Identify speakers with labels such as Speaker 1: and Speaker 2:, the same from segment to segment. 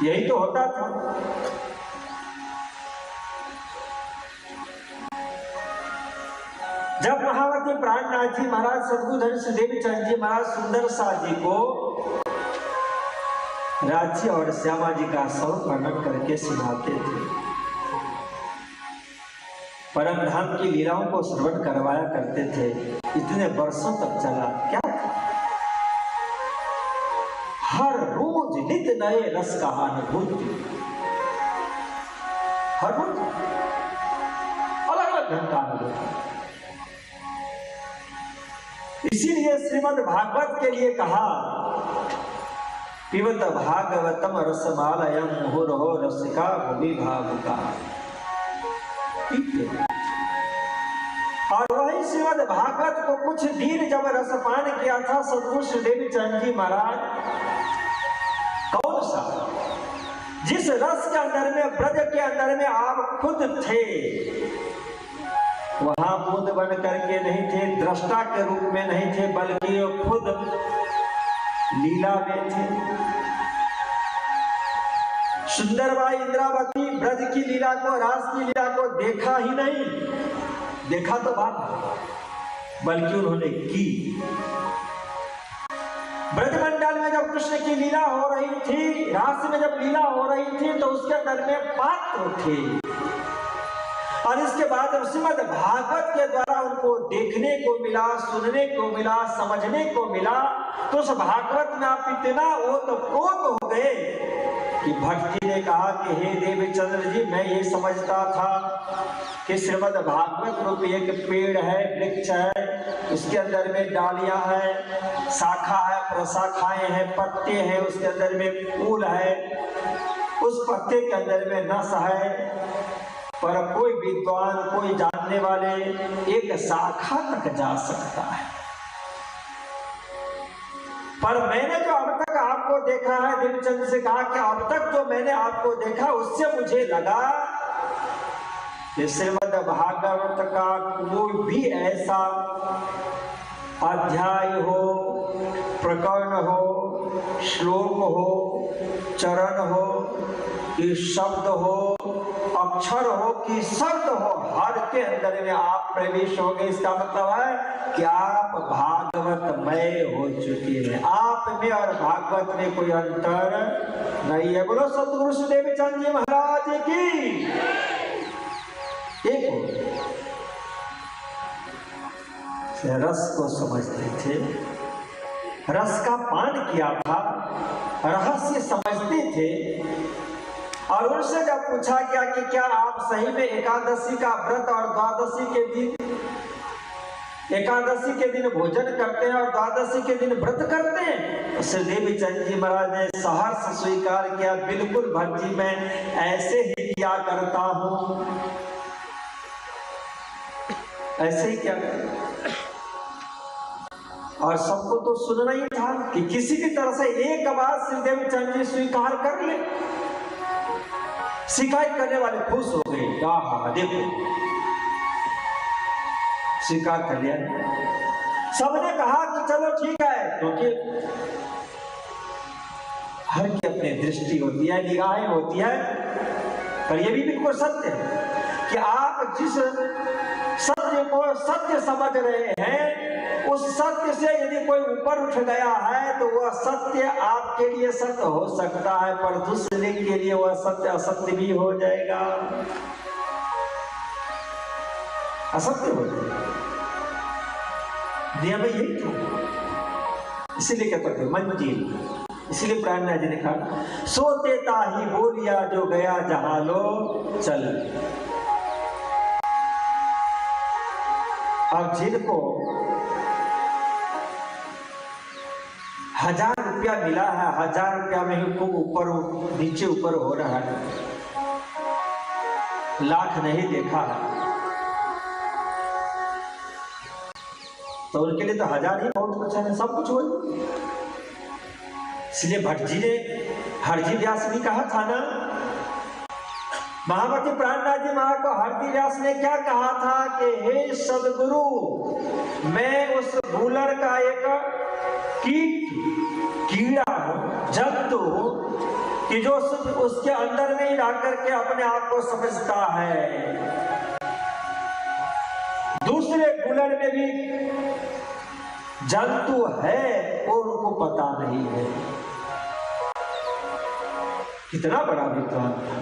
Speaker 1: यही तो होता था। जब महावती प्राणनाथ जी महाराज सद्गुरुधर श्रीदेवी चंद जी महाराज सुंदर सा जी को राज्य और श्यामा जी का सब वर्णन करके सुनाते थे, परम धाम की लीलाओं को श्रवण करवाया करते थे, इतने वर्षों तक चला। क्या हर रोज नित्य नए रस का अनुभूति, हर रोज अलग अलग ढंग का अनुभूति। इसीलिए श्रीमद् भागवत के लिए कहा पिबत भागवतम रसमालयम मुहुर्हो रसिका भुवि भावुका। और वही श्रीमद् भागवत को कुछ दिन जब रसपान किया था सद्गुरु श्रीदेवी चंद जी महाराज, कौन सा जिस रस के अंदर में, ब्रज के अंदर में आप खुद थे, वहां बूंद बन करके नहीं थे, दृष्टा के रूप में नहीं थे, बल्कि खुद लीला में थे। सुंदरबाई इंद्रावती ब्रज की लीला को, रास की लीला को देखा ही नहीं, देखा तो बात, बल्कि उन्होंने की। ब्रजमंडल में जब कृष्ण की लीला हो रही थी, रास में जब लीला हो रही थी, तो उसके अंदर में पात्र थे। और इसके बाद श्रीमद् भागवत के द्वारा उनको देखने को मिला, सुनने को मिला, समझने को मिला, तो उस भागवत में आप इतना ओतप्रोत हो गए कि भट्ट जी ने कहा कि हे देवचंद्र जी, मैं ये समझता था कि श्रीमद् भागवत रूप एक पेड़ है, वृक्ष है, उसके अंदर में डालियां है, शाखा है, प्रशाखाएं हैं, पत्ते हैं, उसके अंदर में फूल है, उस पत्ते के अंदर में नस है। पर कोई विद्वान, कोई जानने वाले एक शाखा तक जा सकता है। पर मैंने जो अब तक आपको देखा है, देवचंद से कहा कि अब तक जो मैंने आपको देखा, उससे मुझे लगा कि श्रीमद् भागवत का कोई भी ऐसा अध्याय हो, प्रकरण हो, श्लोक हो, चरण हो, कि शब्द हो, अक्षर हो, कि शब्द हो, हर के अंदर में आप प्रवेश हो गए। इसका मतलब है कि आप भागवतमय हो चुके हैं। आप में और भागवत में कोई अंतर नहीं है। बोलो सद्गुरु श्रीदेवी चंद जी महाराज की। एक रस को समझते थे, रस का पान किया था, रहस्य समझते थे। और उनसे जब पूछा गया कि क्या आप सही में एकादशी का व्रत और द्वादशी के दिन, एकादशी के दिन भोजन करते हैं और द्वादशी के दिन व्रत करते हैं, तो श्रीदेवी चंद जी महाराज ने सहर्ष स्वीकार किया, बिल्कुल भट्ट जी, मैं ऐसे ही किया करता हूं, ऐसे ही क्या। और सबको तो सुनना ही था कि किसी भी तरह से एक बात श्रीदेवी चंद जी स्वीकार कर ले। शिकायत करने वाले खुश हो गए, हाँ देखो स्वीकार कर लिया। सबने कहा कि चलो ठीक है, क्योंकि हर की अपनी दृष्टि होती है, निगाहें होती है। पर यह भी बिल्कुल सत्य है कि आप जिस सत्य को सत्य समझ रहे हैं, उस सत्य से यदि कोई ऊपर उठ गया है तो वह सत्य आपके लिए सत्य हो सकता है, पर दूसरे के लिए वह सत्य असत्य भी हो जाएगा, असत्य हो जाएगा। नियम यही था। इसीलिए कहते थे मंजिल, इसीलिए प्राणनाथ जी ने कहा सोते ताही बोलिया जो गया जहां लो चल। अब जिनको 1000 रुपया मिला है, 1000 रुपया में ही खूब ऊपर नीचे ऊपर हो रहा है, लाख नहीं देखा है, तो उनके लिए तो 1000 ही बहुत अच्छा है, सब कुछ हो। इसलिए भट्ट जी ने, हरजी व्यास भी कहा था ना, महावती प्राणनाथ जी महाराज को हरजी व्यास ने क्या कहा था कि हे सदगुरु, मैं उस भूलर का एक कीड़ा हूं, जंतु हूं, कि जो उसके अंदर में ही जाकर के अपने आप को समझता है। दूसरे गुलर में भी जंतु है वो उनको पता नहीं है। कितना बड़ा विद्वान था।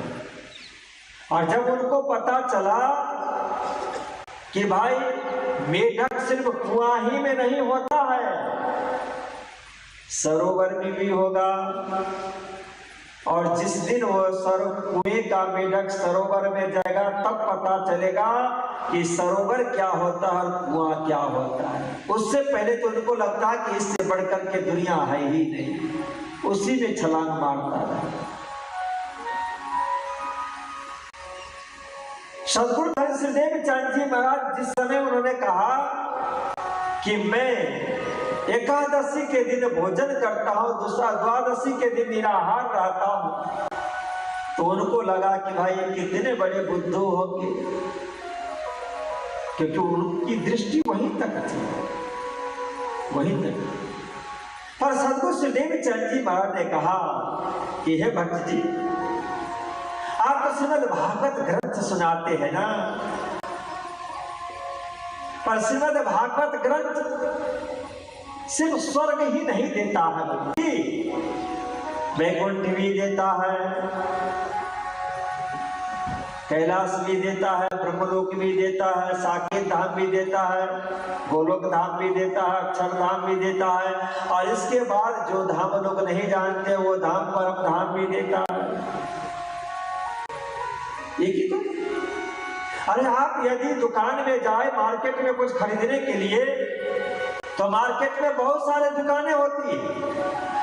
Speaker 1: और जब उनको पता चला कि भाई मेढक सिर्फ कुआं ही में नहीं होता है, सरोवर में भी होगा, और जिस दिन वो कुएं का मेढक सरोवर में जाएगा तब पता चलेगा कि सरोवर क्या होता है और कुआं क्या होता है। उससे पहले तो उनको लगता है कि इससे बढ़कर के दुनिया है ही नहीं, उसी में छलांग मारता है। सदगुरु धन श्रीदेव चंद जी महाराज जिस समय उन्होंने कहा कि मैं एकादशी के दिन भोजन करता हूं, दूसरा द्वादशी के दिन निराहार रहता हूं, तो उनको लगा कि भाई कितने बड़े बुद्धू होंगे, क्योंकि उनकी दृष्टि वहीं तक थी, वहीं तक। पर सदगुरु श्रीदेव चंद जी महाराज ने कहा कि हे भक्त जी, आप तो श्रीमद् भागवत ग्रंथ सुनाते हैं ना, पर श्रीमद् भागवत ग्रंथ सिर्फ स्वर्ग ही नहीं देता है, वैकुंठ भी देता है, कैलाश भी देता है, ब्रह्मलोक भी देता है, साकेत धाम भी देता है, गोलोक धाम भी देता है, अक्षर धाम भी देता है, और इसके बाद जो धाम लोग नहीं जानते वो धाम परम धाम भी देता है। एक ही तो। अरे आप यदि दुकान में जाए मार्केट में कुछ खरीदने के लिए, तो मार्केट में बहुत सारे दुकानें होती है,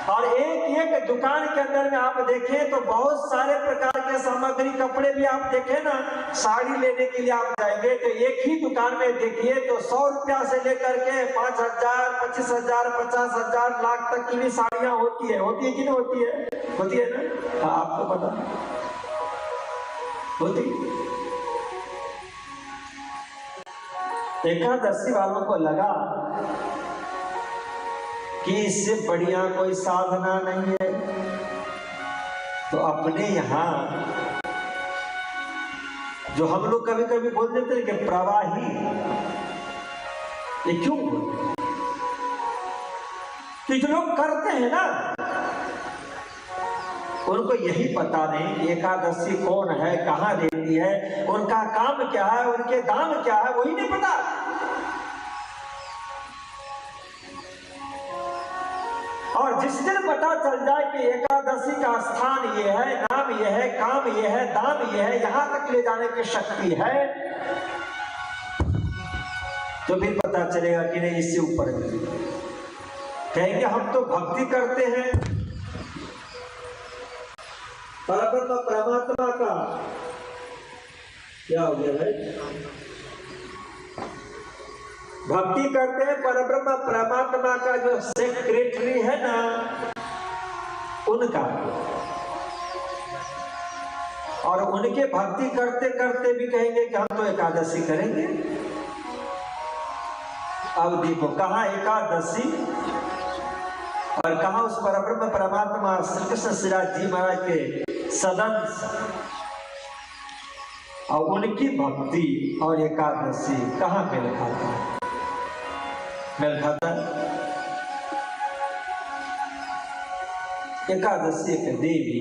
Speaker 1: और एक एक दुकान के अंदर में आप देखें तो बहुत सारे प्रकार के सामग्री, कपड़े भी आप देखें ना, साड़ी लेने के लिए आप जाएंगे तो एक ही दुकान में देखिए तो 100 रुपया से लेकर के 5,000, 25,000, 50,000, लाख तक की भी साड़ियां होती है कि नहीं होती है? होती है ना? हाँ, आपको पता होती। एकादशी वालों को लगा कि इससे बढ़िया कोई साधना नहीं है, तो अपने यहाँ जो हम लोग कभी कभी बोल देते हैं कि प्रवाही, ये क्यों बोलते? कि जो लोग करते हैं ना, उनको यही पता नहीं एकादशी कौन है, कहाँ रहती है, उनका काम क्या है, उनके दाम क्या है, वही नहीं पता। और जिस दिन पता चल जाए कि एकादशी का स्थान ये है, नाम ये है, काम ये है, दाम ये है, यहां तक ले जाने की शक्ति है, तो फिर पता चलेगा कि नहीं, इससे ऊपर कहेंगे हम तो भक्ति करते हैं परब्रह्म परमात्मा का। क्या हो गया भाई? भक्ति करते हैं परब्रह्म परमात्मा का जो सेक्रेटरी है ना, उनका, और उनके भक्ति करते करते भी कहेंगे कि हम तो एकादशी करेंगे। अब देखो कहाँ एकादशी और कहाँ उस परब्रह्म परमात्मा श्री कृष्ण श्रीराज जी महाराज के सदन और उनकी भक्ति और एकादशी कहाँ मेल खाता है? मेल खाता है? एकादशी एक देवी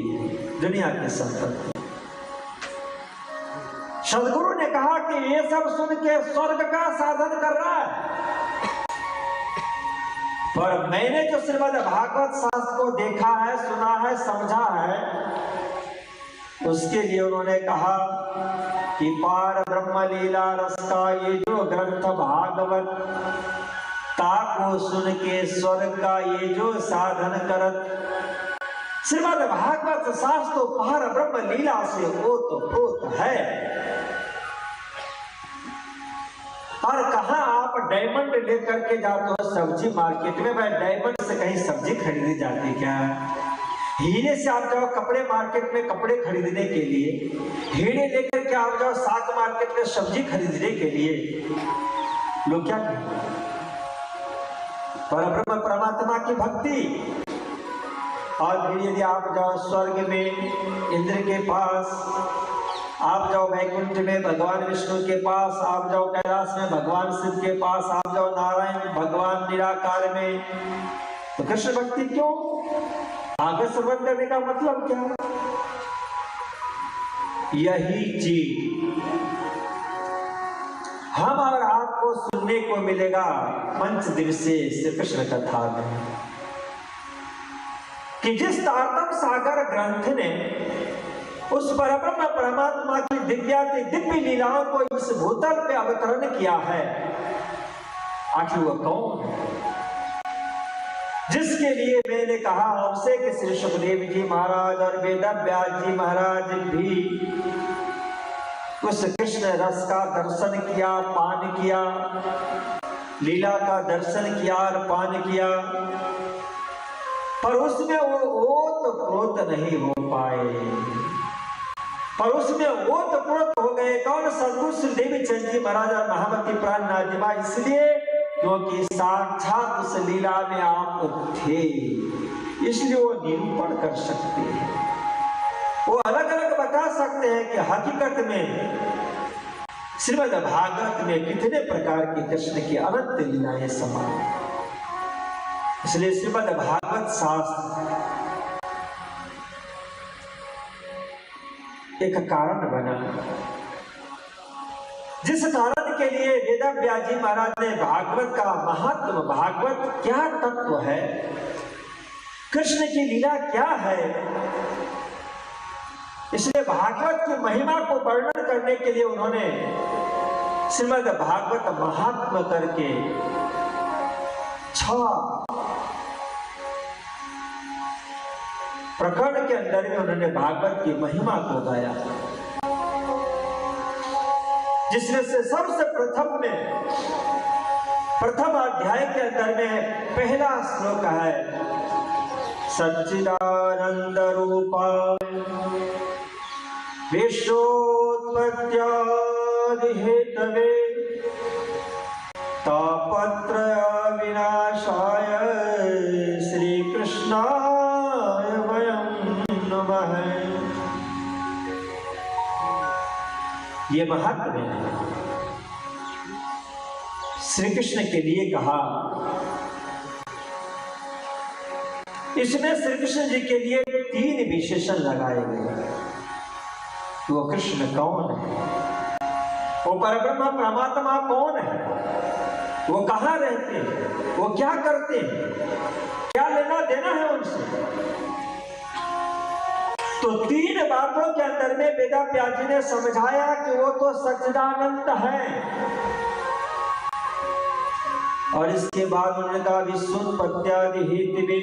Speaker 1: दुनिया की संपत्ति। सदगुरु ने कहा कि ये सब सुन के स्वर्ग का साधन कर रहा है, पर मैंने जो श्रीमद् भागवत शास्त्र को देखा है, सुना है, समझा है, उसके लिए उन्होंने कहा कि पार ब्रह्म लीला रस का ये जो ग्रंथ भागवत, ताको सुन के स्वर्ग का ये जो साधन करत। श्रीमद् भागवत शास्त्र तो पार ब्रह्म लीला से ओत है। और कहा आप डायमंड लेकर के जाते हो सब्जी मार्केट में, भाई डायमंड से कहीं सब्जी खरीदी जाती क्या? हीरे से आप जाओ कपड़े मार्केट में कपड़े खरीदने के लिए, हीरे लेकर के आप जाओ साग मार्केट में सब्जी खरीदने के लिए, लोग क्या करेंगे? परब्रह्म परमात्मा की भक्ति, और फिर यदि आप जाओ स्वर्ग में इंद्र के पास, आप जाओ वैकुंठ में भगवान विष्णु के पास, आप जाओ कैलाश में भगवान शिव के पास, आप जाओ नारायण भगवान निराकार में, तो कृष्ण भक्ति क्यों? भागवत श्रवण करने का मतलब क्या? यही चीज हम और आपको सुनने को मिलेगा पंच दिवसीय श्री कृष्ण कथा में, कि जिस तारतम सागर ग्रंथ ने उस परब्रह्म परमात्मा की दिव्य लीलाओं को इस भूतल पे अवतरण किया है, आखिर वो कौन? जिसके लिए मैंने कहा हमसे कि श्री सुखदेव जी महाराज और वेद व्यास जी महाराज भी उस कृष्ण रस का दर्शन किया, पान किया, लीला का दर्शन किया और पान किया, पर उसमें वो ओतप्रोत नहीं हो पाए, पर उसमें ओतप्रोत हो गए। कौन? सद्गुरु श्री देवी चंद जी महाराज और महामती प्राणनाथ जी महाराज, इसलिए क्योंकि साक्षात उस लीला में आप थे, इसलिए वो निरूपण कर सकते हैं, वो अलग अलग बता सकते हैं कि हकीकत में श्रीमद् भागवत में कितने प्रकार की कृष्ण की अनंत लीलाएं समान। इसलिए श्रीमद् भागवत शास्त्र एक कारण बना, जिस कारण के लिए वेद व्यास जी महाराज ने भागवत का महत्व, भागवत क्या तत्व है, कृष्ण की लीला क्या है, इसलिए भागवत की महिमा को वर्णन करने के लिए उन्होंने श्रीमद् भागवत महात्म्य करके 6 प्रकरण के अंदर में उन्होंने भागवत की महिमा को गाया, जिसमें से सबसे प्रथम अध्याय के अंदर में पहला श्लोक है, सच्चिदानंद रूपाय विश्वोत्पत्त्यादि हेतवे तापत्रय विनाशाय श्री कृष्णाय वयं नमः। ये महत्व है, श्री कृष्ण के लिए कहा। इसमें श्री कृष्ण जी के लिए 3 विशेषण लगाए गए। वो कृष्ण कौन है, वो परब्रह्म परमात्मा कौन है, वो कहाँ रहते हैं, वो क्या करते हैं, क्या लेना देना है उनसे। तो 3 बातों के अंदर में वेद व्यास जी ने समझाया कि वो तो सच्चिदानंद है, और इसके बाद उन्होंने कहा विश्वोत्पत्त्यादि हेतवे,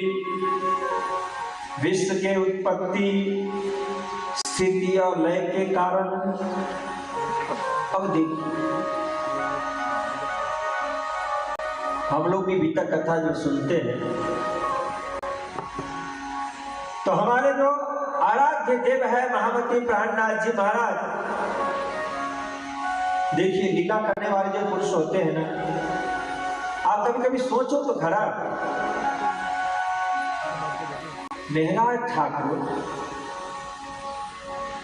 Speaker 1: विश्व के उत्पत्ति स्थिति और लय के कारण। अब देखिए, हम लोग भी बीता कथा जब सुनते हैं तो हमारे जो आराध्य देव है महामती प्राणनाथ जी महाराज, देखिए लीला करने वाले जो पुरुष होते हैं ना, आप कभी कभी सोचो तो खरा, मेहराज ठाकुर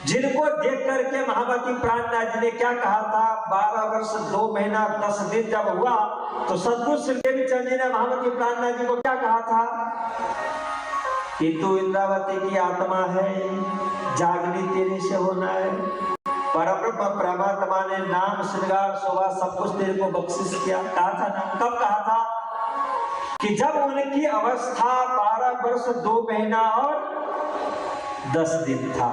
Speaker 1: जिनको देख करके महामती प्राणनाथ जी ने क्या कहा था, 12 वर्ष 2 महीना 10 दिन जब हुआ तो सद्गुरु श्री देवी चंद जी ने महामती प्राणनाथ जी को क्या कहा था कि तू इंद्रावती की आत्मा है, जागनी तेरे से होना है। परब्रह्म परमात्मा ने नाम श्रृंगार शोभा सब कुछ तेरे को बख्शिश किया। कहा था ना, कब कहा था कि जब उनकी अवस्था 12 वर्ष 2 महीना और 10 दिन था।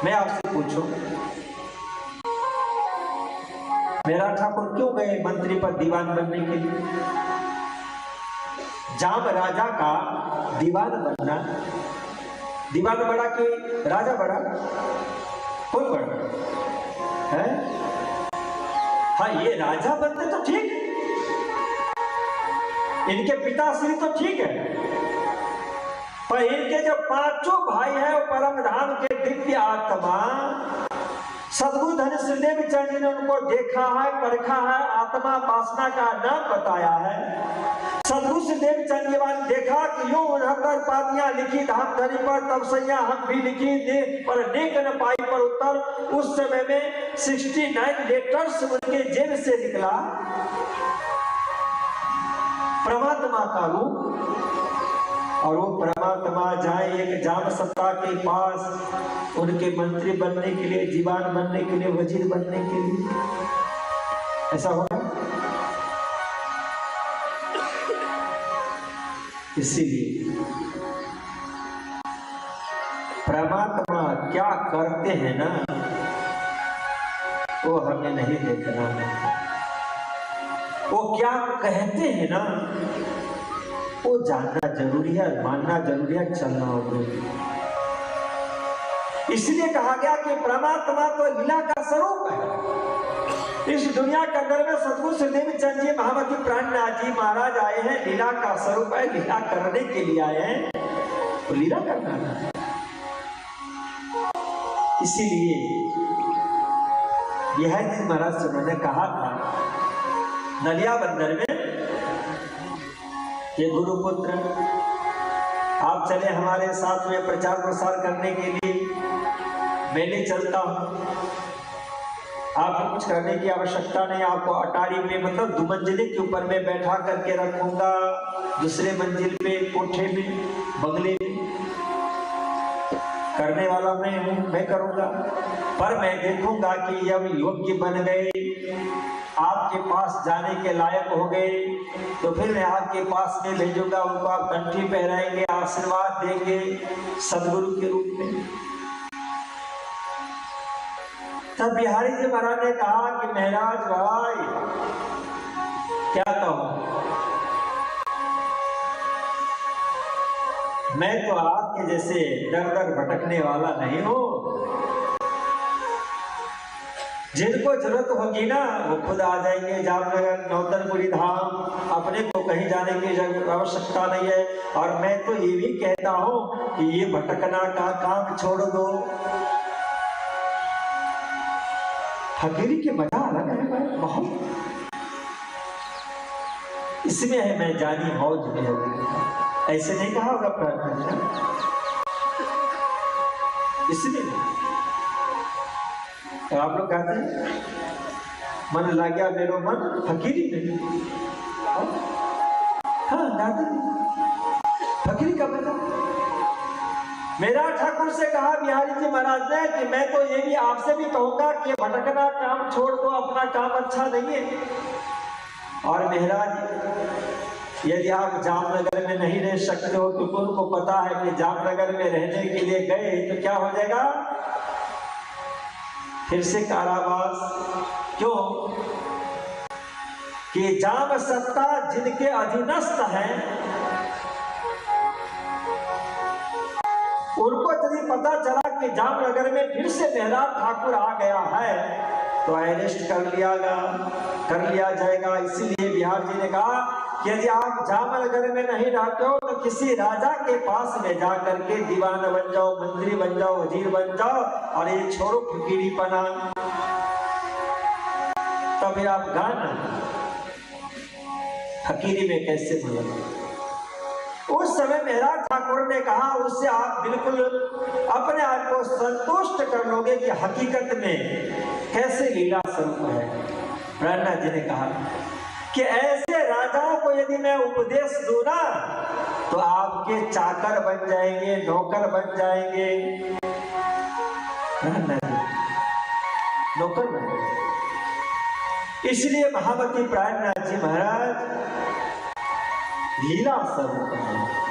Speaker 1: मैं आपसे पूछूं, मेरा ठाकुर क्यों गए मंत्री पर दीवान बनने के लिए? जाम राजा का दीवान बनना, दीवान बड़ा कि राजा बड़ा? कौन बड़ा है? हाँ, ये राजा बनते तो ठीक, इनके पिताश्री तो ठीक है, पर इनके जो 5 भाई है वो परम धाम के दिव्य आत्मा सद्गुरु धन श्रीदेव चंद जी ने उनको देखा है, परखा है, आत्मा वासना का नाम बताया है। सद्गुरु श्रीदेव चंद जी ने देखा कि यूं 69 पातियां लिखी धाम धरी पर, तब सैया हम भी लिखी दे पर नेक न पाई पर उत्तर। उस समय में 69 लेटर्स उनके जेब से निकला परमात्मा का रूप, और वो परमात्मा जाए एक जाम सत्ता के पास उनके मंत्री बनने के लिए, दीवान बनने के लिए, वजीर बनने के लिए। ऐसा होगा? इसीलिए परमात्मा क्या करते हैं ना, वो हमें नहीं देखना है। वो क्या कहते हैं ना, वो जानना जरूरी है, मानना जरूरी है, चलना जरूरी है। इसलिए कहा गया कि परमात्मा तो लीला का स्वरूप है। इस दुनिया के अंदर में सद्गुरु श्रीदेव चंद जी महामती प्राणनाथ जी महाराज आए हैं, लीला का स्वरूप है, लीला करने के लिए आए हैं, तो लीला करना है। इसीलिए बिहारी जी महाराज से उन्होंने कहा था नलिया बंदर में कि गुरुपुत्र आप चले हमारे साथ में प्रचार प्रसार करने के लिए, मैं नहीं चलता हूं, आपको कुछ करने की आवश्यकता नहीं। आपको अटारी में मतलब 2 मंजिले के ऊपर में बैठा करके रखूंगा, दूसरे मंजिल पे कोठे में, बंगले में। करने वाला मैं हूं, मैं करूंगा, पर मैं देखूंगा कि जब योग्य बन गए, आपके पास जाने के लायक हो गए, तो फिर मैं आपके पास में भेजूंगा, उनको आप कंठी पहराएंगे, आशीर्वाद देंगे सदगुरु के रूप में। तब बिहारी जी महाराज ने कहा कि महाराज भाई क्या कहूं, मैं तो आपके जैसे दर दर भटकने वाला नहीं हूं। जिनको जरूरत होगी ना वो खुद आ जाएंगे जामनगर, नौतनपुरी धाम, अपने को कहीं जाने की आवश्यकता नहीं है। और मैं तो ये भी कहता हूं कि ये भटकना का काम छोड़ दो। फकीरी की मजा अलग है बहुत, इसमें है मैं जानी मौज में है, ऐसे नहीं कहा होगा प्रार्थना, इसमें तो आप लोग कहते हैं मन लग गया मेरो मन फकीरी में। हाँ गाते फकीरी का मतलब। मेरा ठाकुर से कहा बिहारी जी महाराज ने कि मैं तो ये भी आपसे भी कहूंगा कि भटकना काम छोड़ दो, अपना काम अच्छा नहीं है। और महाराज यदि आप जामनगर में नहीं रह सकते हो, क्योंकि उनको पता है कि जामनगर में रहने के लिए गए तो क्या हो जाएगा, फिर से कारावास। क्यों कि जाम सत्ता जिनके अधीनस्थ है, उनको यदि पता चला कि जामनगर में फिर से मेहराब ठाकुर आ गया है तो अरेस्ट कर लिया जाएगा। इसीलिए बिहार जी ने कहा कि यदि आप जामनगर में नहीं रहते हो तो किसी राजा के पास में जा करके दीवान बन जाओ, मंत्री बन जाओ, वजीर बन जाओ, और ये छोड़ो फकीरी पना। तब आप गाना फकीरी में कैसे मतलब। उस समय मेहराब ठाकुर ने कहा उससे आप बिल्कुल अपने आप को संतुष्ट कर लोगे कि हकीकत में कैसे लीला स्वरूप है। प्रणा जी ने कहा कि ऐसे राजाओं को यदि मैं उपदेश दूं ना तो आपके चाकर बन जाएंगे, नौकर बन जाएंगे। नौकर बन जाएंगे। इसलिए महामती प्राणनाथ जी महाराज लीला स्वरूप है।